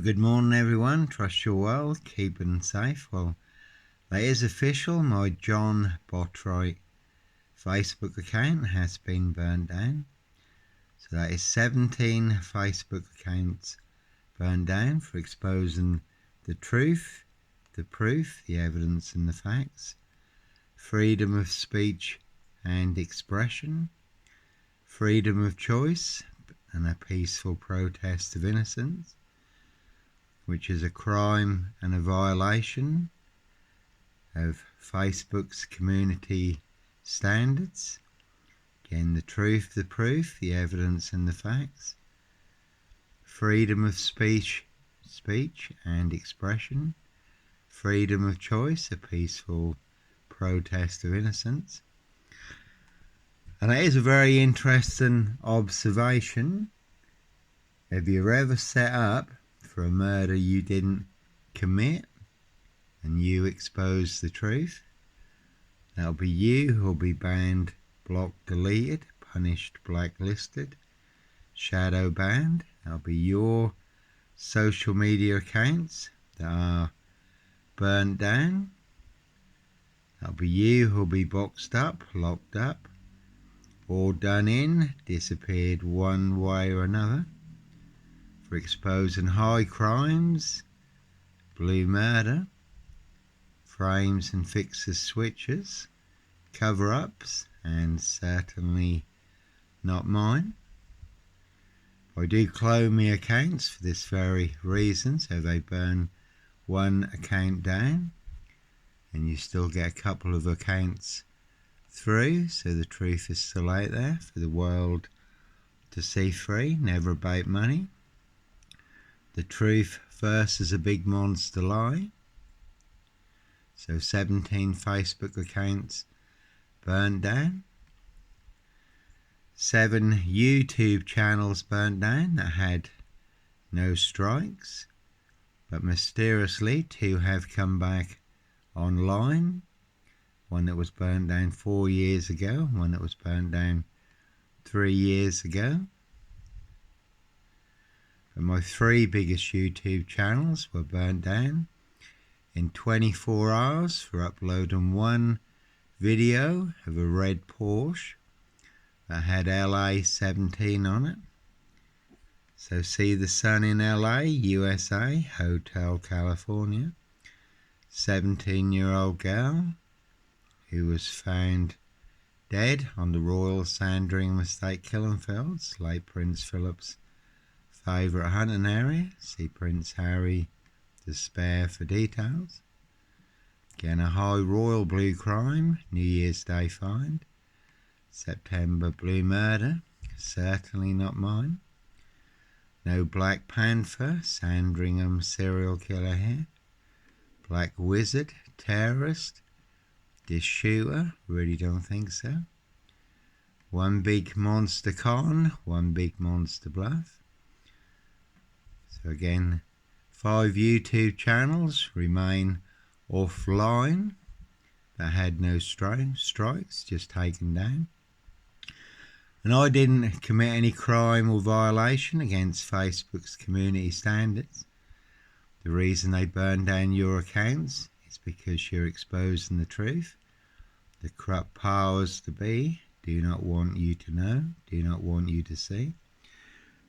Good morning everyone, trust you're well, keeping safe. Well, that is official, my John Botwright Facebook account has been burned down. So that is 17 Facebook accounts burned down for exposing the truth, the proof, the evidence and the facts, freedom of speech and expression, freedom of choice and a peaceful protest of innocence, which is a crime and a violation of Facebook's community standards. Again, the truth, the proof, the evidence and the facts, freedom of speech and expression, freedom of choice, a peaceful protest of innocence. And it is a very interesting observation. Have you ever set up for a murder you didn't commit and you expose the truth? That'll be you who'll be banned, blocked, deleted, punished, blacklisted, shadow banned. That'll be your social media accounts that are burnt down. That'll be you who'll be boxed up, locked up, or done in, disappeared one way or another, for exposing high crimes, blue murder, frames and fixes switches, cover-ups, and certainly not mine. I do clone me accounts for this very reason, so they burn one account down and you still get a couple of accounts through, so the truth is still out there for the world to see free, never about money. The truth versus a big monster lie. So 17 Facebook accounts burned down. 7 YouTube channels burned down that had no strikes. But mysteriously 2 have come back online. One that was burned down 4 years ago, one that was burned down 3 years ago. But my 3 biggest YouTube channels were burnt down in 24 hours for uploading one video of a red Porsche that had LA 17 on it. So see the sun in LA, USA, Hotel California. 17-year-old girl who was found dead on the Royal Sandringham Estate killing fields, late Prince Philip's favourite hunting area. See Prince Harry the Spare for details. Again, a high royal blue crime, New Year's Day find. September blue murder, certainly not mine. No Black Panther, Sandringham serial killer here. Black Wizard, terrorist, this shooter, really don't think so. One big monster con, one big monster bluff. So again, 5 YouTube channels remain offline that had no strikes, just taken down. And I didn't commit any crime or violation against Facebook's community standards. The reason they burn down your accounts is because you're exposing the truth. The corrupt powers to be do not want you to know, do not want you to see.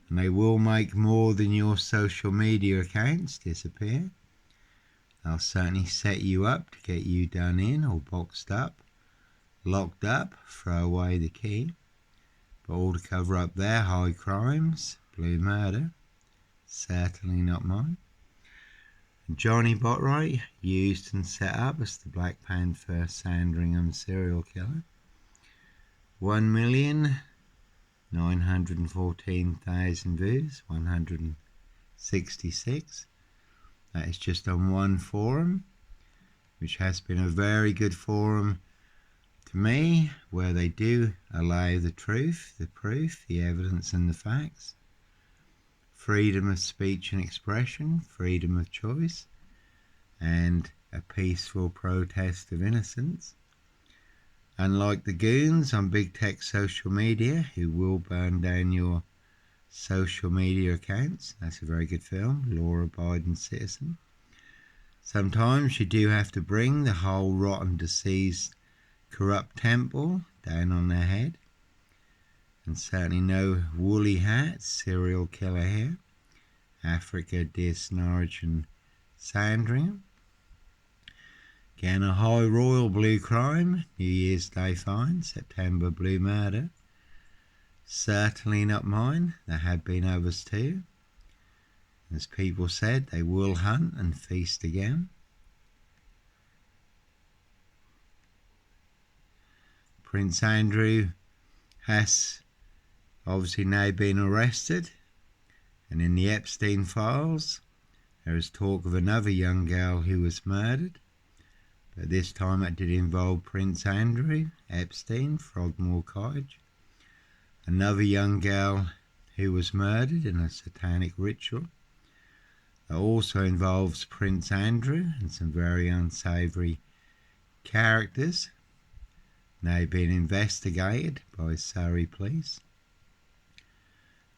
And they will make more than your social media accounts disappear. They'll certainly set you up to get you done in or boxed up, locked up, throw away the key. But all to cover up their high crimes, blue murder, certainly not mine. And Johnny Botwright, used and set up as the Black Panther Sandringham serial killer. 1,914,000 views, 166. That is just on one forum, which has been a very good forum to me, where they do allow the truth, the proof, the evidence and the facts, freedom of speech and expression, freedom of choice, and a peaceful protest of innocence. Unlike the goons on big tech social media who will burn down your social media accounts. That's a very good film, law-abiding citizen. Sometimes you do have to bring the whole rotten, diseased, corrupt temple down on their head. And certainly no woolly hats, serial killer here. Africa, Dis, Norwich and Sandringham. Again, a high royal blue crime, New Year's Day fine, September blue murder. Certainly not mine, there have been others too. As people said, they will hunt and feast again. Prince Andrew has obviously now been arrested, and in the Epstein files there is talk of another young girl who was murdered, but this time it did involve Prince Andrew Epstein, Frogmore Cottage. Another young girl who was murdered in a satanic ritual. That also involves Prince Andrew and some very unsavoury characters now being investigated by Surrey police.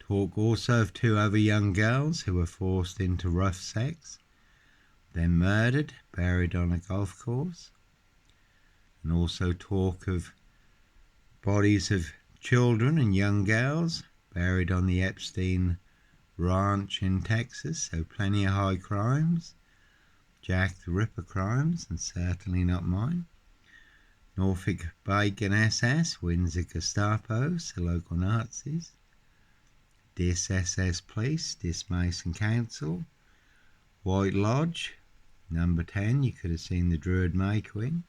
Talk also of two other young girls who were forced into rough sex, then murdered, buried on a golf course. And also talk of bodies of children and young girls buried on the Epstein ranch in Texas. So plenty of high crimes, Jack the Ripper crimes, and certainly not mine. Norfolk Bacon SS, Windsor Gestapo, so local Nazis. Dis SS Police, Dis Mason Council. White Lodge, number 10, you could have seen the Druid May Queen.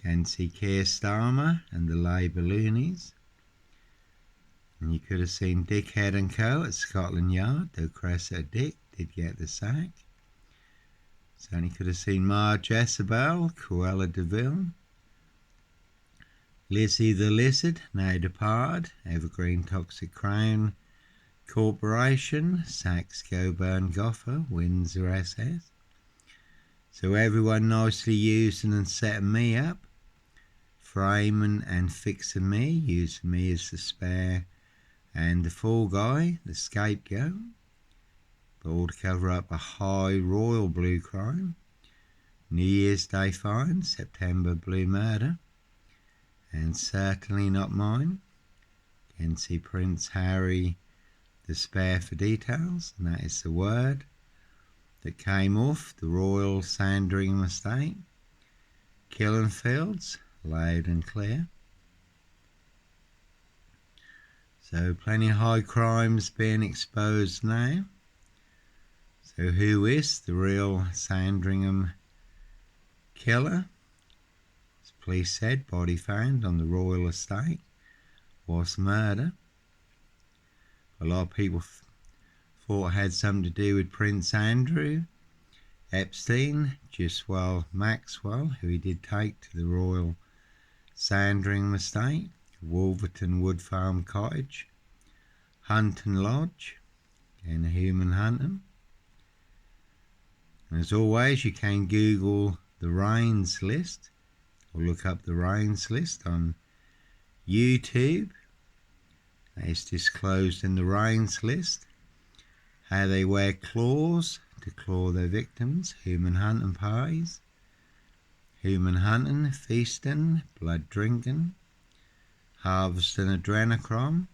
Can see Keir Starmer and the Labour Loonies. And you could have seen Dickhead and Co at Scotland Yard, though Cressida Dick did get the sack. Certainly could have seen Marge Jezebel, Cruella de Vil. Lizzie the Lizard, now departed, Evergreen Toxic Crown Corporation, Saxe Coburn Goffer, Windsor SS. So everyone nicely using and setting me up, framing and fixing me, using me as the spare and the fall guy, the scapegoat, but all to cover up a high royal blue crime, New Year's Day fine, September blue murder, and certainly not mine. Can see Prince Harry, the spare for details, and that is the word that came off the Royal Sandringham estate, killing fields, loud and clear. So plenty of high crimes being exposed now. So who is the real Sandringham killer? As police said, body found on the royal estate was murder. A lot of people thought it had something to do with Prince Andrew Epstein, Giswell Maxwell, who he did take to the Royal Sandringham estate, Wolverton Wood Farm Cottage, Hunton Lodge, and Human Hunting. And as always, you can Google the Rains list or look up the Rains list on YouTube. It's disclosed in the Rains list how they wear claws to claw their victims, human hunting parties, human hunting, feasting, blood drinking, harvesting adrenochrome,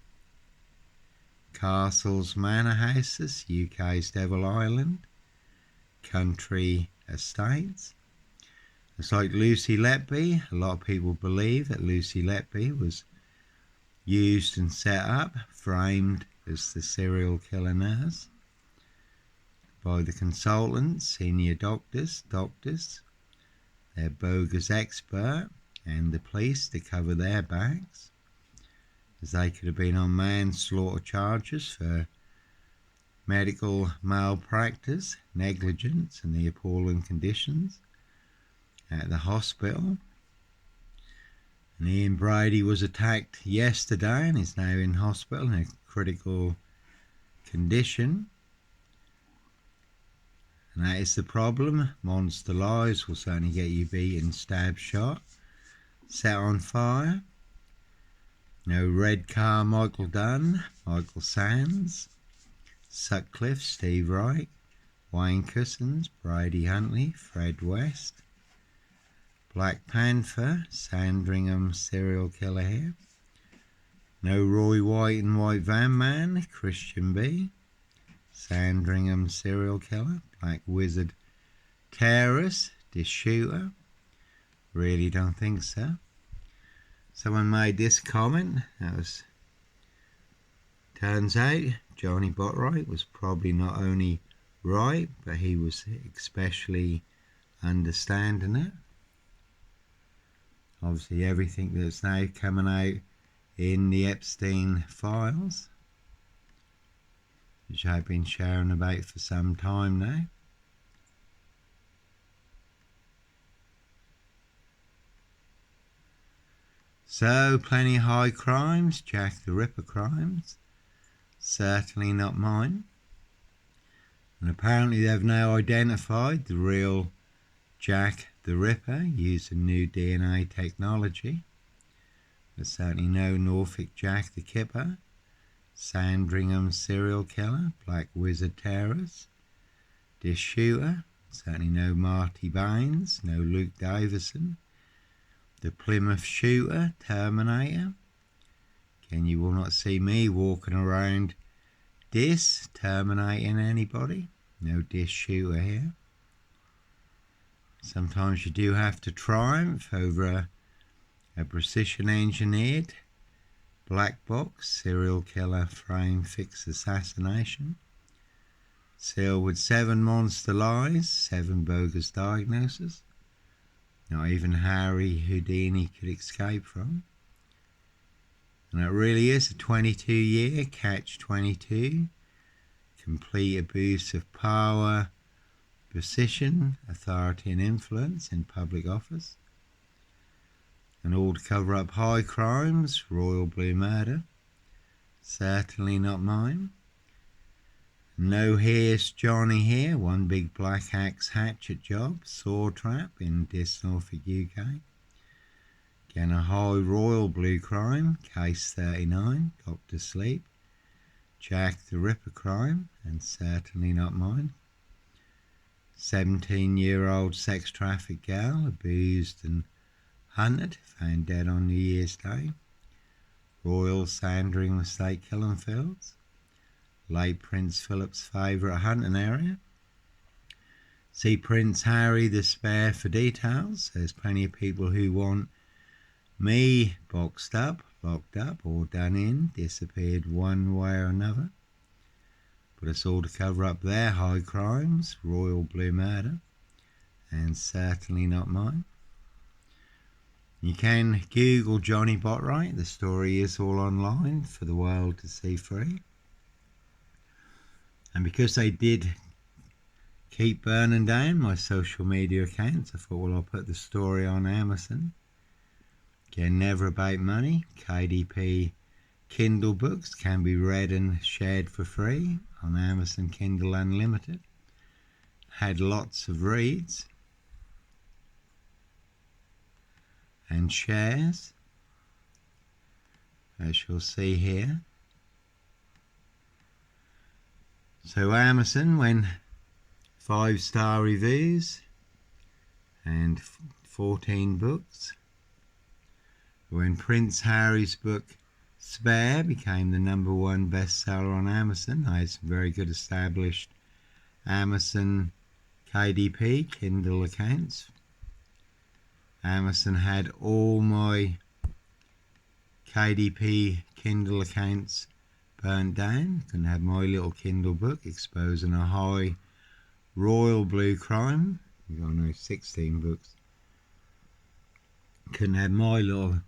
castles, manor houses, UK's Devil Island, country estates. It's like Lucy Letby. A lot of people believe that Lucy Letby was used and set up, framed as the serial killer nurse by the consultants, senior doctors, their bogus expert, and the police to cover their backs, as they could have been on manslaughter charges for medical malpractice, negligence, and the appalling conditions at the hospital. And Ian Brady was attacked yesterday and is now in hospital in a critical condition. And that is the problem. Monster lies will certainly get you beaten, stabbed, shot, set on fire. No Red Car, Michael Dunn, Michael Sands, Sutcliffe, Steve Wright, Wayne Cousins, Brady Huntley, Fred West, Black Panther, Sandringham serial killer here. No Roy White and White Van Man, Christian B, Sandringham serial killer, Black Wizard terrorist, Dish Shooter. Really don't think so. Someone made this comment. Turns out Johnny Botwright was probably not only right, but he was especially understanding it. Obviously everything that's now coming out in the Epstein files, which I've been sharing about for some time now. So, plenty of high crimes, Jack the Ripper crimes, certainly not mine. And apparently they've now identified the real Jack the Ripper using new DNA technology. But certainly no Norfolk Jack the Kipper, Sandringham serial killer, Black Wizard terrorist, Dish Shooter, certainly no Marty Baines, no Luke Davison, the Plymouth Shooter, Terminator. Again, you will not see me walking around terminating anybody. No Dish Shooter here. Sometimes you do have to triumph over a precision engineered black box serial killer frame fix assassination, sealed with 7 monster lies, 7 bogus diagnoses, not even Harry Houdini could escape from. And it really is a 22-year catch-22, complete abuse of power, position, authority and influence in public office, and all to cover up high crimes, royal blue murder, certainly not mine. No Here's Johnny here, one big black axe hatchet job, saw trap in Norfolk, UK. Again, a high royal blue crime, case 39, Dr. Sleep, Jack the Ripper crime, and certainly not mine. 17-year-old sex trafficked gal, abused and hunted, found dead on New Year's Day. Royal Sandringham Estate killing fields. Late Prince Philip's favourite hunting area. See Prince Harry the Spare for details. There's plenty of people who want me boxed up, locked up or done in, disappeared one way or another. But it's all to cover up their high crimes, royal blue murder, and certainly not mine. You can Google Johnny Botwright. The story is all online for the world to see free. And because they did keep burning down my social media accounts, I thought, well, I'll put the story on Amazon. Again, never about money. KDP Kindle books can be read and shared for free on Amazon Kindle Unlimited. Had lots of reads and shares, as you'll see here. So Amazon, when 5-star reviews and 14 books. When Prince Harry's book Spare became the #1 bestseller on Amazon, I had some very good established Amazon KDP Kindle accounts. Amazon had all my KDP Kindle accounts burnt down. Couldn't have my little Kindle book exposing a high royal blue crime. We've got no 16 books. Couldn't have my little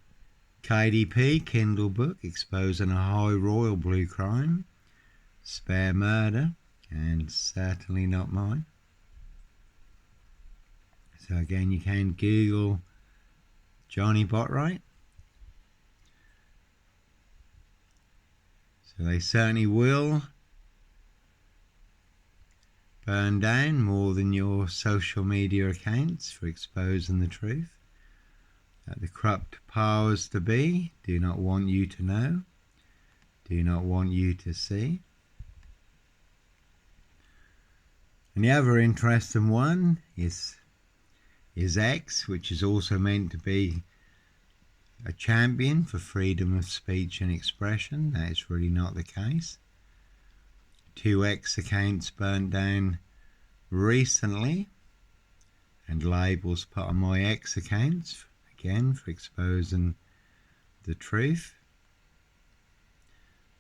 KDP Kindle book exposing a high royal blue crime, Spare murder, and certainly not mine. So again, you can Google Johnny Botwright. So they certainly will burn down more than your social media accounts for exposing the truth. that the corrupt powers to be do not want you to know, do not want you to see. And the other interesting one is X, which is also meant to be a champion for freedom of speech and expression. That is really not the case. 2 X accounts burnt down recently, and labels put on my X accounts, again for exposing the truth.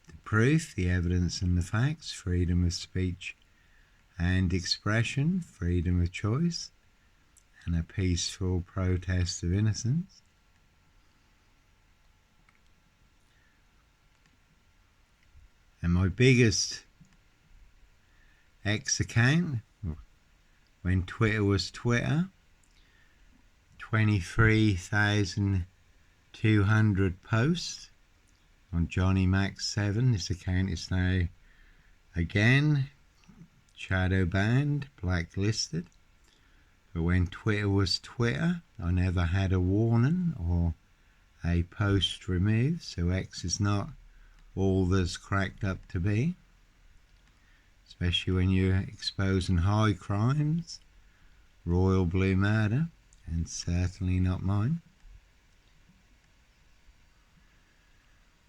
The proof, the evidence and the facts, freedom of speech and expression, freedom of choice, and a peaceful protest of innocence. And my biggest X account, when Twitter was Twitter, 23,200 posts on Johnny Mac 7. This account is now again shadow banned, blacklisted. But when Twitter was Twitter, I never had a warning or a post removed, so X is not all that's cracked up to be, especially when you're exposing high crimes, royal blue murder, and certainly not mine.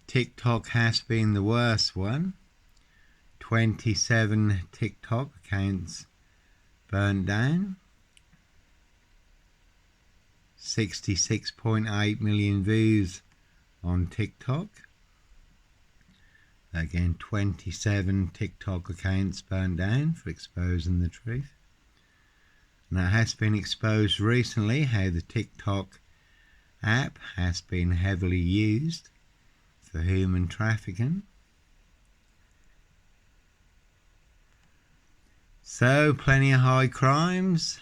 TikTok has been the worst one. 27 TikTok accounts burned down. 66.8 million views on TikTok. Again, 27 TikTok accounts burned down for exposing the truth. Now, it has been exposed recently how the TikTok app has been heavily used for human trafficking. So, plenty of high crimes,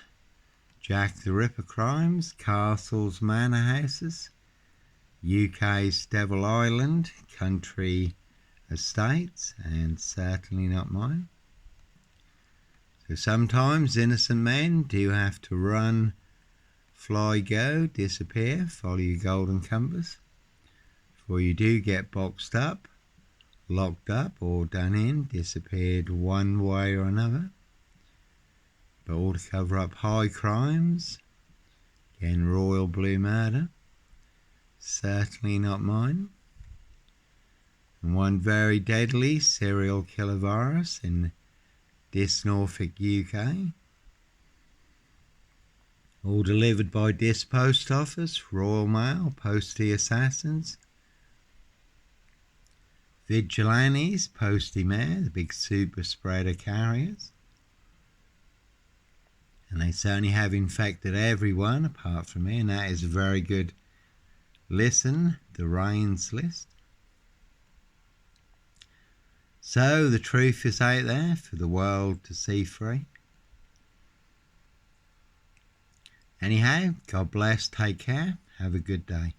Jack the Ripper crimes, castles, manor houses, UK's Devil Island, country estates, and certainly not mine. So sometimes innocent men do have to run, fly, go, disappear, follow your golden compass, before you do get boxed up, locked up, or done in, disappeared one way or another. But all to cover up high crimes, again royal blue murder, certainly not mine. And one very deadly serial killer virus in this Norfolk, UK. All delivered by this post office, Royal Mail, postie assassins, vigilantes, postie mayor, the big super spreader carriers. And they certainly have infected everyone apart from me, and that is a very good listen, the Reigns list. So the truth is out there for the world to see free. Anyhow, God bless, take care, have a good day.